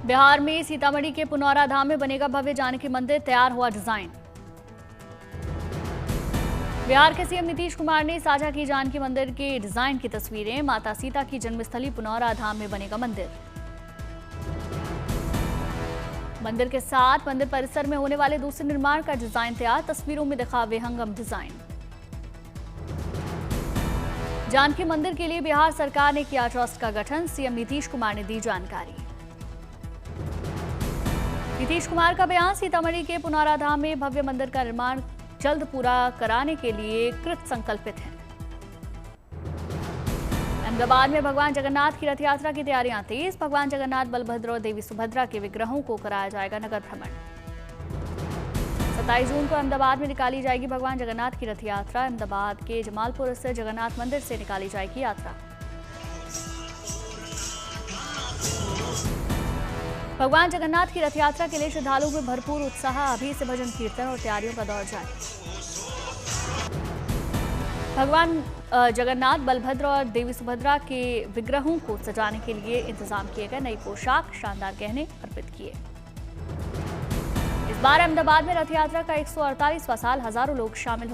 बिहार में सीतामढ़ी के पुनौरा धाम में बनेगा भव्य जानकी मंदिर, तैयार हुआ डिजाइन। बिहार के सीएम नीतीश कुमार ने साझा की जानकी मंदिर के डिजाइन की तस्वीरें। माता सीता की जन्मस्थली पुनौरा धाम में बनेगा मंदिर। मंदिर के साथ मंदिर परिसर में होने वाले दूसरे निर्माण का डिजाइन तैयार, तस्वीरों में दिखा विहंगम डिजाइन। जानकी मंदिर के लिए बिहार सरकार ने किया ट्रस्ट का गठन, सीएम नीतीश कुमार ने दी जानकारी। नीतीश कुमार का बयान, सीतामढ़ी के पुनौरा धाम में भव्य मंदिर का निर्माण जल्द पूरा कराने के लिए कृत संकल्पित है। अहमदाबाद में भगवान जगन्नाथ की रथ यात्रा की तैयारियां तेज। भगवान जगन्नाथ, बलभद्र और देवी सुभद्रा के विग्रहों को कराया जाएगा नगर भ्रमण। 27 जून को अहमदाबाद में निकाली जाएगी भगवान जगन्नाथ की रथ यात्रा। अहमदाबाद के जमालपुर स्थित जगन्नाथ मंदिर से निकाली जाएगी यात्रा। भगवान जगन्नाथ की रथ यात्रा के लिए श्रद्धालुओं में भरपूर उत्साह। अभी से भजन कीर्तन और तैयारियों का दौर जारी। भगवान जगन्नाथ, बलभद्र और देवी सुभद्रा के विग्रहों को सजाने के लिए इंतजाम किए गए। नई पोशाक, शानदार गहने अर्पित किए। इस बार अहमदाबाद में रथ यात्रा का 148वां साल, हजारों लोग शामिल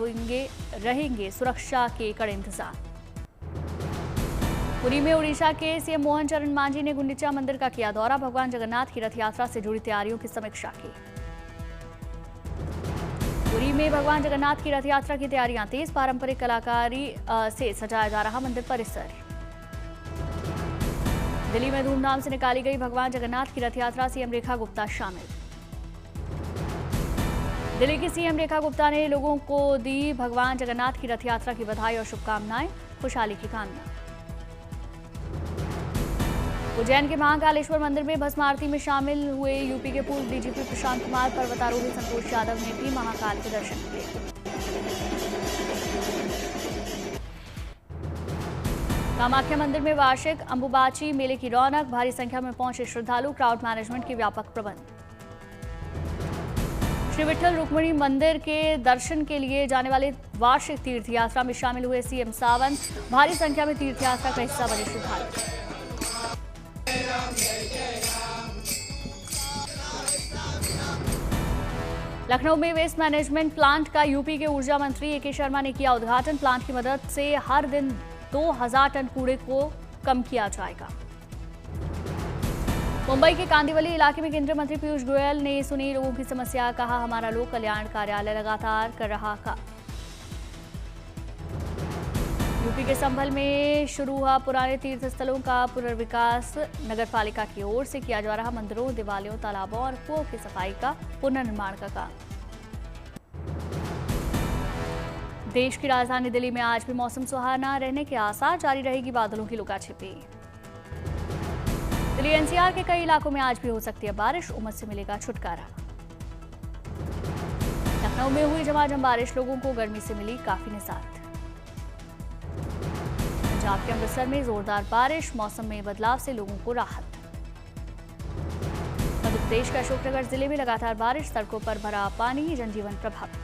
रहेंगे। सुरक्षा के कड़े इंतजाम। पुरी में उड़ीसा के सीएम मोहन चरण मांझी ने गुंडीचा मंदिर का किया दौरा। भगवान जगन्नाथ की रथ यात्रा से जुड़ी तैयारियों की समीक्षा की। पुरी में भगवान जगन्नाथ की रथ यात्रा की तैयारियां तेज। पारंपरिक कलाकारी से सजाया जा रहा मंदिर परिसर। दिल्ली में धूमधाम से निकाली गई भगवान जगन्नाथ की रथ यात्रा, सीएम रेखा गुप्ता शामिल। दिल्ली की सीएम रेखा गुप्ता ने लोगों को दी भगवान जगन्नाथ की रथ यात्रा की बधाई और शुभकामनाएं, खुशहाली की कामना। उज्जैन के महाकालेश्वर मंदिर में भस्म आरती में शामिल हुए यूपी के पूर्व डीजीपी प्रशांत कुमार। पर्वतारोही संतोष यादव ने भी महाकाल के दर्शन किए। कामाख्या मंदिर में वार्षिक अंबुबाची मेले की रौनक। भारी संख्या में पहुंचे श्रद्धालु। क्राउड मैनेजमेंट के व्यापक प्रबंध। श्री विठल रुक्मिणी मंदिर के दर्शन के लिए जाने वाले वार्षिक तीर्थ यात्रा में शामिल हुए सीएम सावंत। भारी संख्या में तीर्थ यात्रा का हिस्सा बने श्रद्धालु। लखनऊ में वेस्ट मैनेजमेंट प्लांट का यूपी के ऊर्जा मंत्री ए के शर्मा ने किया उद्घाटन। प्लांट की मदद से हर दिन 2000 टन कूड़े को कम किया जाएगा। मुंबई के कांदिवली इलाके में केंद्रीय मंत्री पीयूष गोयल ने सुनी लोगों की समस्या। कहा, हमारा लोक कल्याण कार्यालय लगातार कर रहा काम। यूपी के संभल में शुरू हुआ पुराने तीर्थ स्थलों का पुनर्विकास। नगर पालिका की ओर से किया जा रहा मंदिरों, देवालयों, तालाबों और कुओं की सफाई का पुनर्निर्माण का काम। देश की राजधानी दिल्ली में आज भी मौसम सुहाना रहने के आसार। जारी रहेगी बादलों की लुकाछिपी। दिल्ली एनसीआर के कई इलाकों में आज भी हो सकती है बारिश। उमस से मिलेगा छुटकारा। लखनऊ में हुई झमाझम बारिश, लोगों को गर्मी से मिली काफी निजात। पंजाब के अमृतसर में जोरदार बारिश, मौसम में बदलाव से लोगों को राहत। मध्य प्रदेश के अशोकनगर जिले में लगातार बारिश, सड़कों पर भरा पानी, जनजीवन प्रभावित।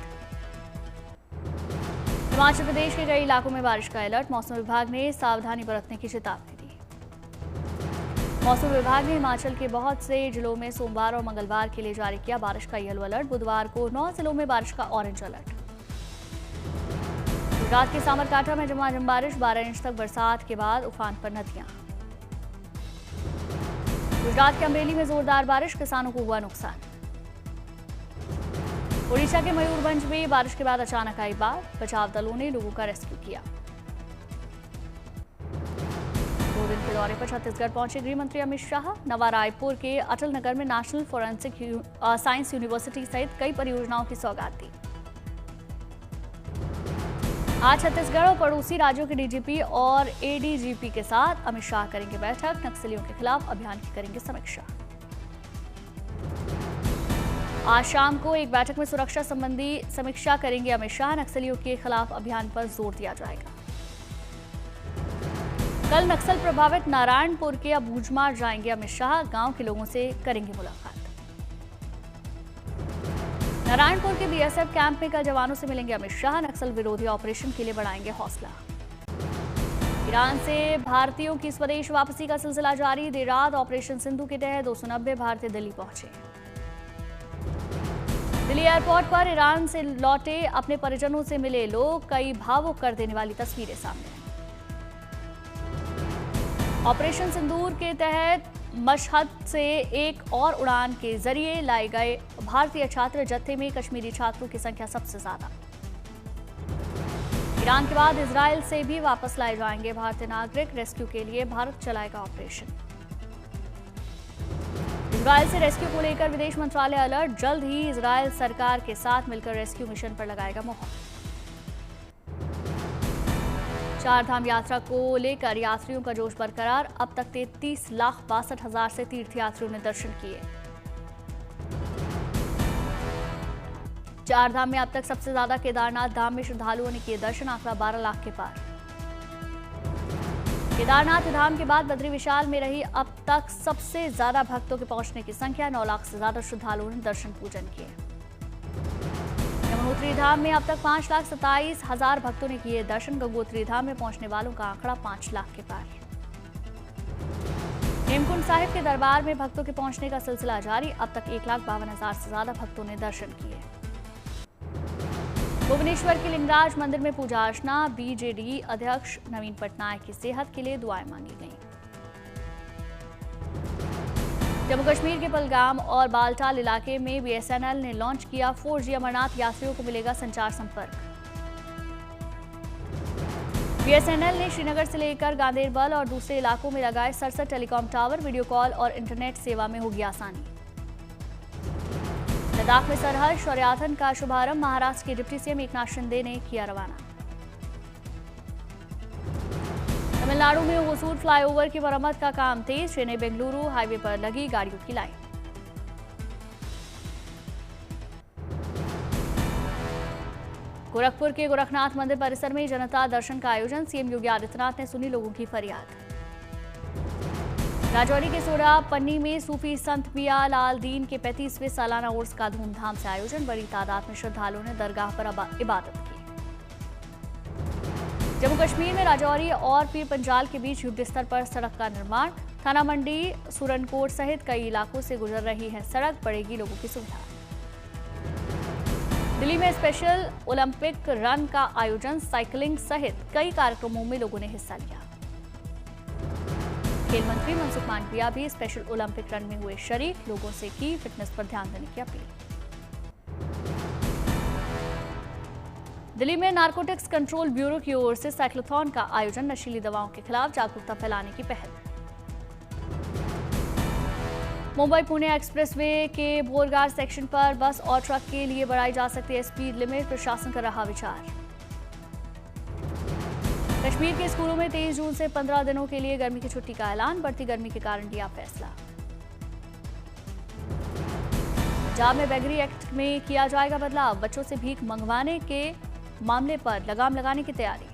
हिमाचल प्रदेश के कई इलाकों में बारिश का अलर्ट। मौसम विभाग ने सावधानी बरतने की चेतावनी दी। मौसम विभाग ने हिमाचल के बहुत से जिलों में सोमवार और मंगलवार के लिए जारी किया बारिश का येलो अलर्ट। बुधवार को 9 जिलों में बारिश का ऑरेंज अलर्ट। गुजरात के साबरकांठा में झमाझम बारिश, 12 इंच तक बरसात के बाद उफान पर नदियां। गुजरात के अमरेली में जोरदार बारिश, किसानों को हुआ नुकसान। ओडिशा के मयूरभंज में बारिश के बाद अचानक आई बाढ़, बचाव दलों ने लोगों का रेस्क्यू किया। 2 दिन के दौरे पर छत्तीसगढ़ पहुंचे गृह मंत्री अमित शाह। नवा रायपुर के अटल नगर में नेशनल फोरेंसिक साइंस यूनिवर्सिटी सहित कई परियोजनाओं की सौगात दी। आज छत्तीसगढ़ और पड़ोसी राज्यों के डीजीपी और एडीजीपी के साथ अमित शाह करेंगे बैठक। नक्सलियों के खिलाफ अभियान की करेंगे समीक्षा। आज शाम को एक बैठक में सुरक्षा संबंधी समीक्षा करेंगे अमित शाह। नक्सलियों के खिलाफ अभियान पर जोर दिया जाएगा। कल नक्सल प्रभावित नारायणपुर के अबूझमार जाएंगे अमित शाह। गांव के लोगों से करेंगे मुलाकात। नारायणपुर के बीएसएफ कैंप में कल जवानों से मिलेंगे अमित शाह। नक्सल विरोधी ऑपरेशन के लिए बढ़ाएंगे हौसला। ईरान से भारतीयों की स्वदेश वापसी का सिलसिला जारी। देर रात ऑपरेशन सिंधु के तहत 290 भारतीय दिल्ली पहुंचे। दिल्ली एयरपोर्ट पर ईरान से लौटे अपने परिजनों से मिले लोग, कई भावुक कर देने वाली तस्वीरें सामने। ऑपरेशन सिंदूर के तहत मशहद से एक और उड़ान के जरिए लाए गए भारतीय छात्र जत्थे में कश्मीरी छात्रों की संख्या सबसे ज्यादा। ईरान के बाद इजरायल से भी वापस लाए जाएंगे भारतीय नागरिक। रेस्क्यू के लिए भारत चलाएगा ऑपरेशन। इजरायल से रेस्क्यू को लेकर विदेश मंत्रालय अलर्ट। जल्द ही इजरायल सरकार के साथ मिलकर रेस्क्यू मिशन पर लगाएगा मोहर। चारधाम यात्रा को लेकर यात्रियों का जोश बरकरार। अब तक 33,62,000 से तीर्थयात्रियों ने दर्शन किए। चारधाम में अब तक सबसे ज्यादा केदारनाथ धाम में श्रद्धालुओं ने किए दर्शन, आंकड़ा 12 लाख के पार। केदारनाथ धाम के बाद बद्री विशाल में रही अब तक सबसे ज्यादा भक्तों के पहुंचने की संख्या। 9 लाख से ज्यादा श्रद्धालुओं ने दर्शन पूजन किए। यमुनोत्री धाम में अब तक 5,27,000 भक्तों ने किए दर्शन। गंगोत्री धाम में पहुंचने वालों का आंकड़ा 5 लाख के पार। हेमकुंड साहिब के दरबार में भक्तों के पहुंचने का सिलसिला जारी। अब तक 1,52,000 से ज्यादा भक्तों ने दर्शन किए। भुवनेश्वर के लिंगराज मंदिर में पूजा अर्चना। बीजेडी अध्यक्ष नवीन पटनायक की सेहत के लिए दुआएं मांगी गईं। जम्मू कश्मीर के पहलगाम और बालटाल इलाके में बीएसएनएल ने लॉन्च किया 4G। अमरनाथ यात्रियों को मिलेगा संचार संपर्क। बीएसएनएल ने श्रीनगर से लेकर गांदेरबल और दूसरे इलाकों में लगाए 67 टेलीकॉम टावर। वीडियो कॉल और इंटरनेट सेवा में होगी आसानी। लद्दाख में सरहद शौर्याथन का शुभारंभ। महाराष्ट्र के डिप्टी सीएम एकनाथ शिंदे ने किया रवाना। तमिलनाडु में होसूर फ्लाईओवर की मरम्मत का काम तेज। चेन्नई बेंगलुरु हाईवे पर लगी गाड़ियों की लाइन। गोरखपुर के गोरखनाथ मंदिर परिसर में जनता दर्शन का आयोजन। सीएम योगी आदित्यनाथ ने सुनी लोगों की फरियाद। राजौरी के सोडा पन्नी में सूफी संत मियां लाल दीन के 35वें सालाना उर्स का धूमधाम से आयोजन। बड़ी तादाद में श्रद्धालुओं ने दरगाह पर इबादत की। जम्मू कश्मीर में राजौरी और पीर पंजाल के बीच युद्ध स्तर पर सड़क का निर्माण। थाना मंडी सुरनकोट सहित कई इलाकों से गुजर रही है सड़क, बढ़ेगी लोगों की सुविधा। दिल्ली में स्पेशल ओलंपिक रन का आयोजन। साइकिलिंग सहित कई कार्यक्रमों में लोगों ने हिस्सा लिया। खेल मंत्री मनसुख मांडविया भी स्पेशल ओलंपिक रन में हुए शरीक। लोगों से की फिटनेस पर ध्यान देने की अपील। दिल्ली में नारकोटिक्स कंट्रोल ब्यूरो की ओर से साइक्लोथॉन का आयोजन। नशीली दवाओं के खिलाफ जागरूकता फैलाने की पहल। मुंबई पुणे एक्सप्रेसवे के बोरगार सेक्शन पर बस और ट्रक के लिए बढ़ाई जा सकती है स्पीड लिमिट। प्रशासन कर रहा विचार। कश्मीर के स्कूलों में 23 जून से 15 दिनों के लिए गर्मी की छुट्टी का ऐलान। बढ़ती गर्मी के कारण लिया फैसला। पंजाब में बेगरी एक्ट में किया जाएगा बदलाव। बच्चों से भीख मंगवाने के मामले पर लगाम लगाने की तैयारी।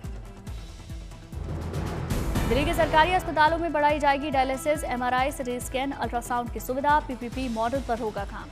दिल्ली के सरकारी अस्पतालों में बढ़ाई जाएगी dialysis, MRI, CT scan, ultrasound की सुविधा। पीपीपी मॉडल पर होगा काम।